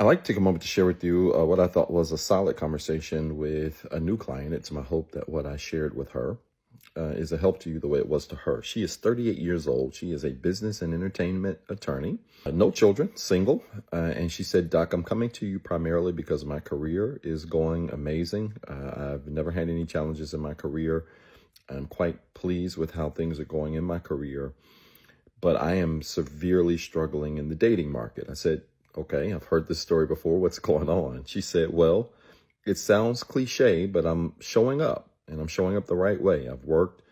I'd like to take a moment to share with you what I thought was a solid conversation with a new client. It's my hope that what I shared with her is a help to you the way it was to her. She is 38 years old. She is a business and entertainment attorney, no children, single. And she said, Doc, I'm coming to you primarily because my career is going amazing. I've never had any challenges in my career. I'm quite pleased with how things are going in my career, but I am severely struggling in the dating market. I said, okay, I've heard this story before. What's going on? She said, well, it sounds cliche, but I'm showing up and I'm showing up the right way. I've worked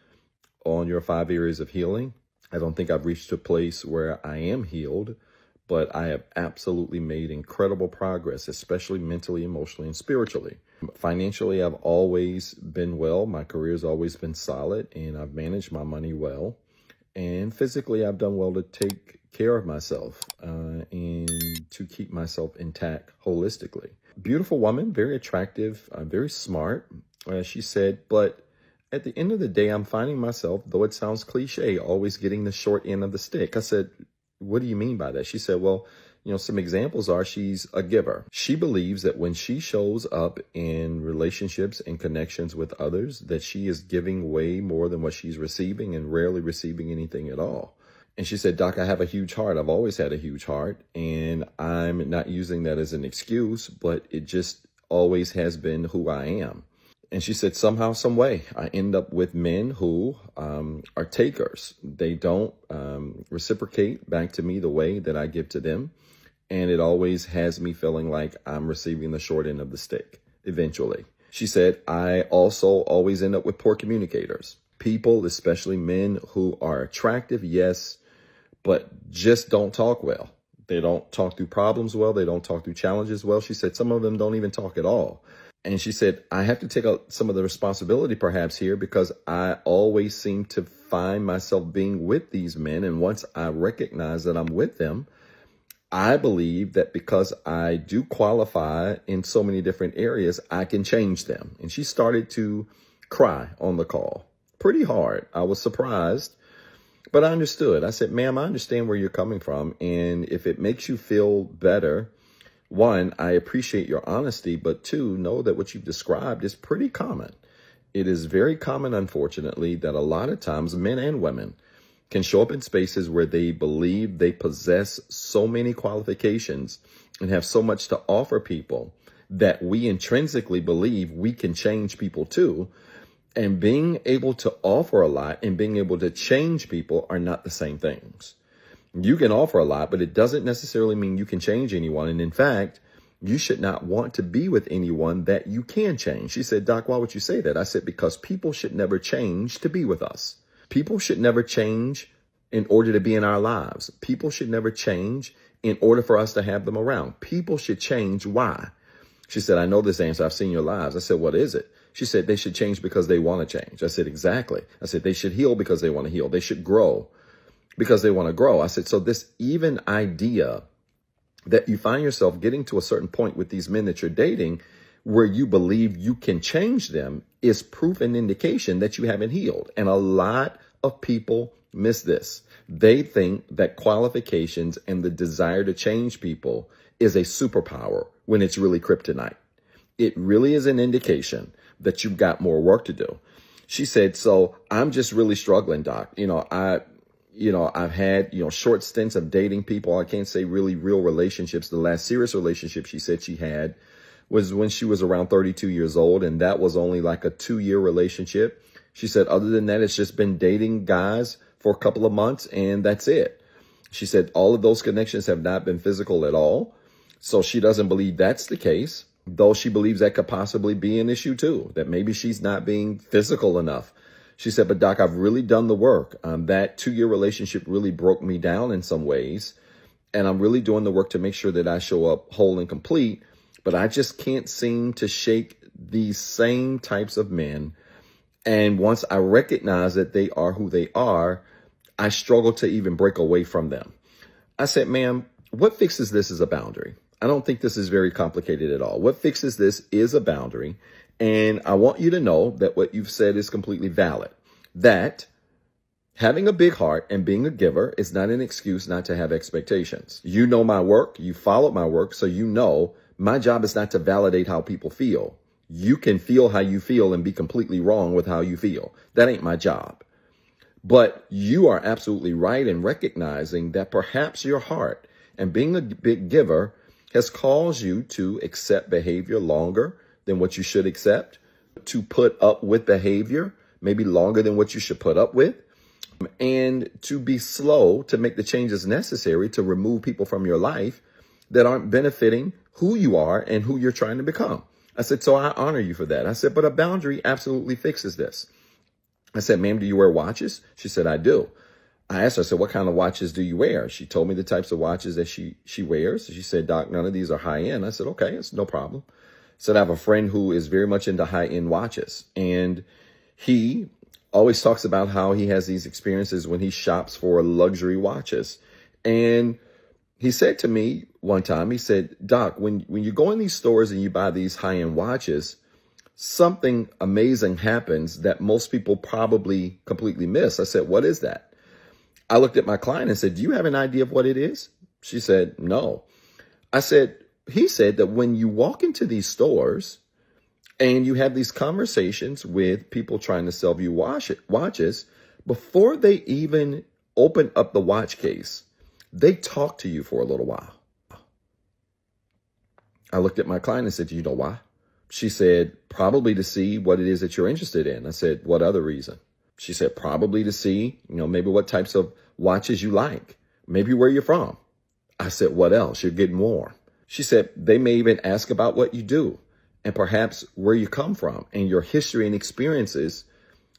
on your 5 areas of healing. I don't think I've reached a place where I am healed, but I have absolutely made incredible progress, especially mentally, emotionally, and spiritually. Financially, I've always been well. My career's always been solid, and I've managed my money well. And physically, I've done well to take care of myself and to keep myself intact holistically. Beautiful woman, very attractive, very smart, she said, but at the end of the day, I'm finding myself, though it sounds cliche, always getting the short end of the stick. I said, what do you mean by that? She said, well, some examples are she's a giver. She believes that when she shows up in relationships and connections with others, that she is giving way more than what she's receiving and rarely receiving anything at all. And she said, Doc, I have a huge heart. I've always had a huge heart, and I'm not using that as an excuse, but it just always has been who I am. And she said, somehow, some way, I end up with men who are takers. They don't reciprocate back to me the way that I give to them. And it always has me feeling like I'm receiving the short end of the stick eventually. She said, I also always end up with poor communicators. People, especially men who are attractive, yes, but just don't talk well. They don't talk through problems well. They don't talk through challenges well. She said some of them don't even talk at all. And she said, I have to take out some of the responsibility perhaps here because I always seem to find myself being with these men. And once I recognize that I'm with them, I believe that because I do qualify in so many different areas, I can change them. And she started to cry on the call pretty hard. I was surprised, but I understood. I said, ma'am, I understand where you're coming from. And if it makes you feel better, one, I appreciate your honesty, but two, know that what you've described is pretty common. It is very common, unfortunately, that a lot of times men and women can show up in spaces where they believe they possess so many qualifications and have so much to offer people that we intrinsically believe we can change people too. And being able to offer a lot and being able to change people are not the same things. You can offer a lot, but it doesn't necessarily mean you can change anyone. And in fact, you should not want to be with anyone that you can change. She said, Doc, why would you say that? I said, because people should never change to be with us. People should never change in order to be in our lives. People should never change in order for us to have them around. People should change. Why? She said, I know this answer. I've seen your lives. I said, what is it? She said, they should change because they want to change. I said, exactly. I said, they should heal because they want to heal. They should grow because they want to grow. I said, so this even idea that you find yourself getting to a certain point with these men that you're dating where you believe you can change them is proof and indication that you haven't healed. And a lot of people miss this. They think that qualifications and the desire to change people is a superpower when it's really kryptonite. It really is an indication that you've got more work to do. She said, so I'm just really struggling, Doc. I've had, short stints of dating people. I can't say really real relationships. The last serious relationship she said she had was when she was around 32 years old. And that was only like a 2-year relationship. She said, other than that, it's just been dating guys for a couple of months and that's it. She said, all of those connections have not been physical at all. So she doesn't believe that's the case, though she believes that could possibly be an issue too, that maybe she's not being physical enough. She said, but Doc, I've really done the work. That 2-year relationship really broke me down in some ways. And I'm really doing the work to make sure that I show up whole and complete. But I just can't seem to shake these same types of men. And once I recognize that they are who they are, I struggle to even break away from them. I said, ma'am, what fixes this is a boundary. I don't think this is very complicated at all. What fixes this is a boundary. And I want you to know that what you've said is completely valid, that Having a big heart and being a giver is not an excuse not to have expectations. You know my work, you followed my work, so you know my job is not to validate how people feel. You can feel how you feel and be completely wrong with how you feel. That ain't my job. But you are absolutely right in recognizing that perhaps your heart and being a big giver has caused you to accept behavior longer than what you should accept, to put up with behavior maybe longer than what you should put up with, and to be slow to make the changes necessary to remove people from your life that aren't benefiting who you are and who you're trying to become. I said, so I honor you for that. I said, but a boundary absolutely fixes this. I said, ma'am, do you wear watches? She said, I do. I asked her, I said, what kind of watches do you wear? She told me the types of watches that she wears. She said, Doc, none of these are high end. I said, okay, it's no problem. Said, I have a friend who is very much into high end watches. And he always talks about how he has these experiences when he shops for luxury watches. And he said to me one time, he said, Doc, when you go in these stores and you buy these high end watches, something amazing happens that most people probably completely miss. I said, what is that? I looked at my client and said, do you have an idea of what it is? She said, no. He said that when you walk into these stores and you have these conversations with people trying to sell you watches, before they even open up the watch case, they talk to you for a little while. I looked at my client and said, do you know why? She said, probably to see what it is that you're interested in. I said, what other reason? She said, probably to see, maybe what types of watches you like, maybe where you're from. I said, what else? You're getting warm. She said, they may even ask about what you do and perhaps where you come from and your history and experiences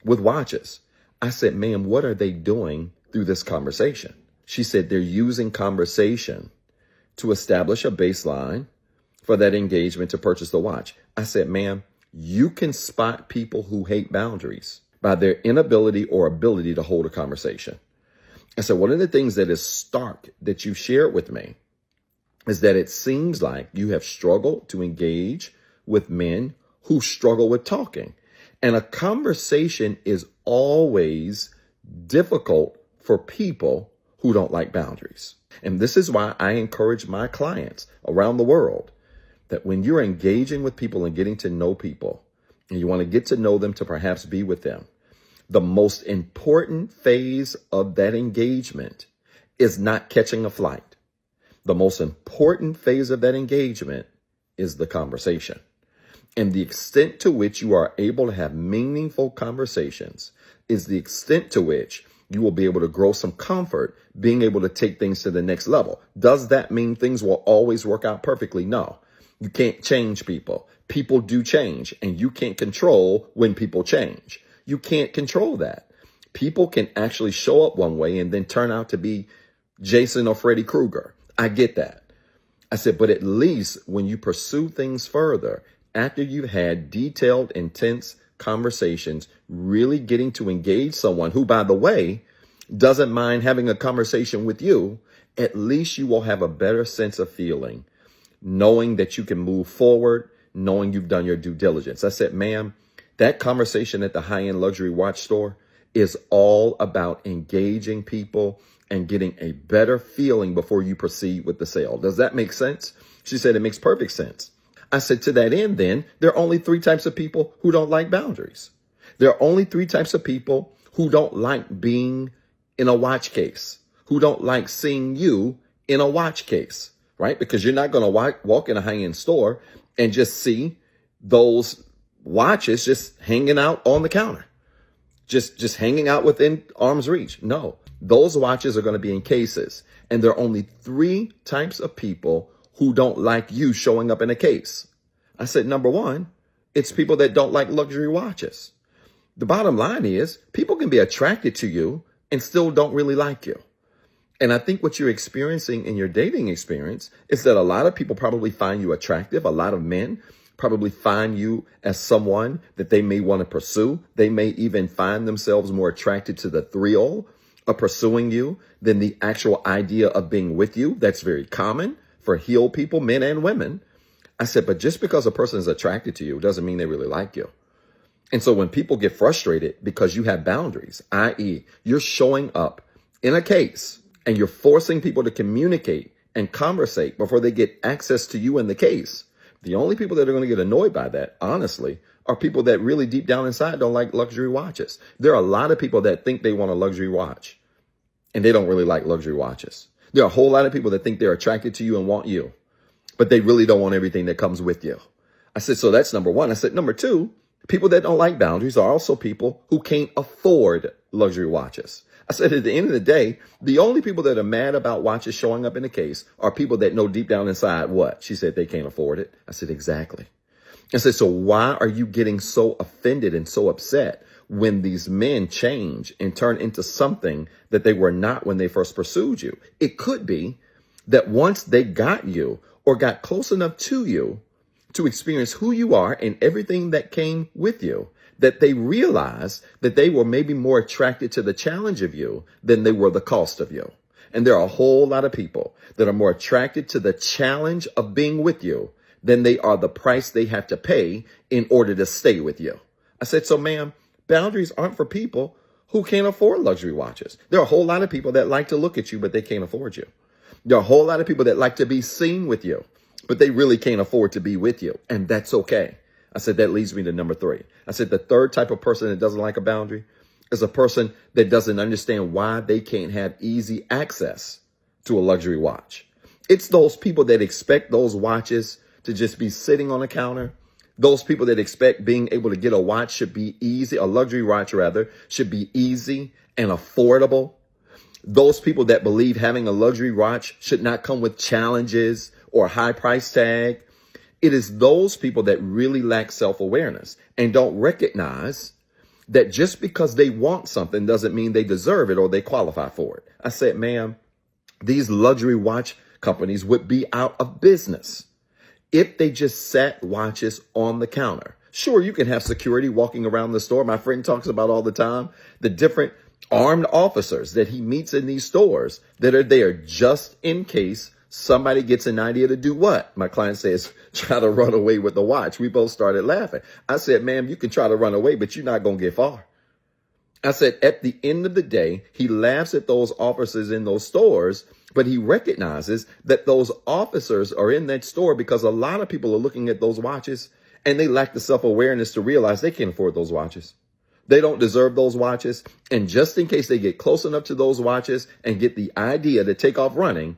with watches. I said, ma'am, what are they doing through this conversation? She said, they're using conversation to establish a baseline for that engagement to purchase the watch. I said, ma'am, you can spot people who hate boundaries by their inability or ability to hold a conversation. And so one of the things that is stark that you shared with me is that it seems like you have struggled to engage with men who struggle with talking. And a conversation is always difficult for people who don't like boundaries. And this is why I encourage my clients around the world that when you're engaging with people and getting to know people, and you want to get to know them to perhaps be with them, the most important phase of that engagement is not catching a flight. The most important phase of that engagement is the conversation. And the extent to which you are able to have meaningful conversations is the extent to which you will be able to grow some comfort being able to take things to the next level. Does that mean things will always work out perfectly? No. You can't change people. People do change, and you can't control when people change. You can't control that. People can actually show up one way and then turn out to be Jason or Freddy Krueger. I get that. I said, but at least when you pursue things further, after you've had detailed, intense conversations, really getting to engage someone who, by the way, doesn't mind having a conversation with you, at least you will have a better sense of feeling, knowing that you can move forward, knowing you've done your due diligence. I said, ma'am, that conversation at the high-end luxury watch store is all about engaging people and getting a better feeling before you proceed with the sale. Does that make sense? She said, it makes perfect sense. I said, to that end, then, there are only 3 types of people who don't like boundaries. There are only 3 types of people who don't like being in a watch case, who don't like seeing you in a watch case, right? Because you're not going to walk in a high-end store and just see those watches just hanging out on the counter, just hanging out within arm's reach. No, those watches are going to be in cases. And there are only 3 types of people who don't like you showing up in a case. I said, number 1, it's people that don't like luxury watches. The bottom line is people can be attracted to you and still don't really like you. And I think what you're experiencing in your dating experience is that a lot of people probably find you attractive. A lot of men probably find you as someone that they may want to pursue. They may even find themselves more attracted to the thrill of pursuing you than the actual idea of being with you. That's very common for healed people, men and women. I said, but just because a person is attracted to you doesn't mean they really like you. And so when people get frustrated because you have boundaries, i.e., you're showing up in a case and you're forcing people to communicate and conversate before they get access to you in the case, the only people that are going to get annoyed by that, honestly, are people that really deep down inside don't like luxury watches. There are a lot of people that think they want a luxury watch and they don't really like luxury watches. There are a whole lot of people that think they're attracted to you and want you, but they really don't want everything that comes with you. I said, so that's number one. I said, number two, people that don't like boundaries are also people who can't afford luxury watches. I said, at the end of the day, the only people that are mad about watches showing up in the case are people that know deep down inside what? She said, they can't afford it. I said, exactly. I said, so why are you getting so offended and so upset when these men change and turn into something that they were not when they first pursued you? It could be that once they got you or got close enough to you to experience who you are and everything that came with you, that they realized that they were maybe more attracted to the challenge of you than they were the cost of you. And there are a whole lot of people that are more attracted to the challenge of being with you than they are the price they have to pay in order to stay with you. I said, so ma'am, boundaries aren't for people who can't afford luxury watches. There are a whole lot of people that like to look at you, but they can't afford you. There are a whole lot of people that like to be seen with you, but they really can't afford to be with you. And that's okay. I said, that leads me to number three. I said, the third type of person that doesn't like a boundary is a person that doesn't understand why they can't have easy access to a luxury watch. It's those people that expect those watches to just be sitting on a counter. Those people that expect being able to get a watch should be easy, a luxury watch rather, should be easy and affordable. Those people that believe having a luxury watch should not come with challenges or a high price tag. It is those people that really lack self-awareness and don't recognize that just because they want something doesn't mean they deserve it or they qualify for it. I said, ma'am, these luxury watch companies would be out of business if they just sat watches on the counter. Sure, you can have security walking around the store. My friend talks about all the time the different armed officers that he meets in these stores that are there just in case somebody gets an idea to do what? My client says, try to run away with the watch. We both started laughing. I said, ma'am, you can try to run away, but you're not going to get far. I said, at the end of the day, he laughs at those officers in those stores, but he recognizes that those officers are in that store because a lot of people are looking at those watches and they lack the self-awareness to realize they can't afford those watches. They don't deserve those watches. And just in case they get close enough to those watches and get the idea to take off running,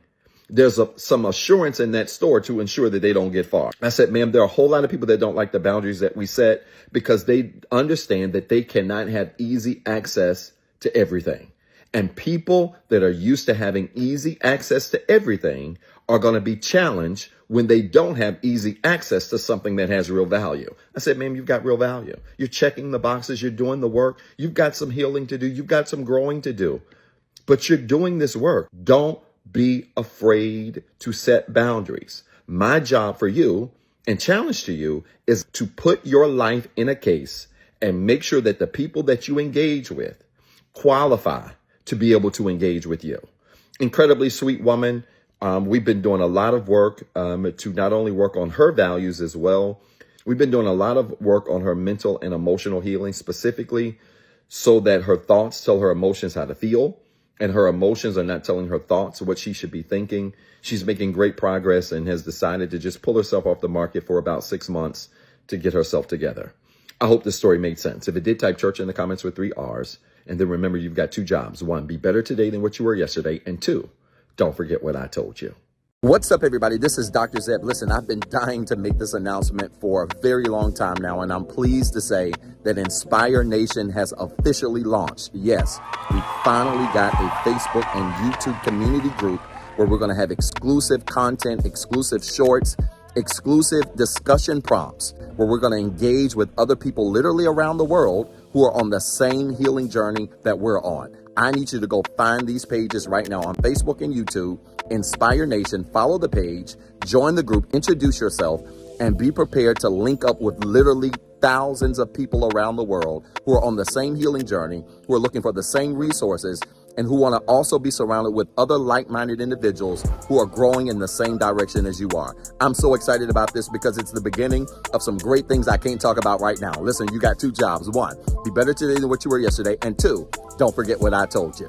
there's some assurance in that store to ensure that they don't get far. I said, ma'am, there are a whole lot of people that don't like the boundaries that we set because they understand that they cannot have easy access to everything. And people that are used to having easy access to everything are going to be challenged when they don't have easy access to something that has real value. I said, ma'am, you've got real value. You're checking the boxes. You're doing the work. You've got some healing to do. You've got some growing to do. But you're doing this work. Don't be afraid to set boundaries. My job for you and challenge to you is to put your life in a case and make sure that the people that you engage with qualify to be able to engage with you. Incredibly sweet woman. We've been doing a lot of work to not only work on her values as well. We've been doing a lot of work on her mental and emotional healing specifically so that her thoughts tell her emotions how to feel. And her emotions are not telling her thoughts what she should be thinking. She's making great progress and has decided to just pull herself off the market for about 6 months to get herself together. I hope this story made sense. If it did, type church in the comments with 3 R's. And then remember, you've got 2 jobs. 1, be better today than what you were yesterday. And 2, don't forget what I told you. What's up, everybody? This is Dr. Zeb. Listen, I've been dying to make this announcement for a very long time now, and I'm pleased to say that Inspire Nation has officially launched. Yes, we finally got a Facebook and YouTube community group where we're going to have exclusive content, exclusive shorts, exclusive discussion prompts, where we're going to engage with other people literally around the world who are on the same healing journey that we're on. I need you to go find these pages right now on Facebook and YouTube. Inspire Nation, follow the page, join the group, introduce yourself, and be prepared to link up with literally thousands of people around the world who are on the same healing journey, who are looking for the same resources, and who want to also be surrounded with other like-minded individuals who are growing in the same direction as you are. I'm so excited about this because it's the beginning of some great things I can't talk about right now. Listen, you got 2 jobs. 1, be better today than what you were yesterday. And 2, don't forget what I told you.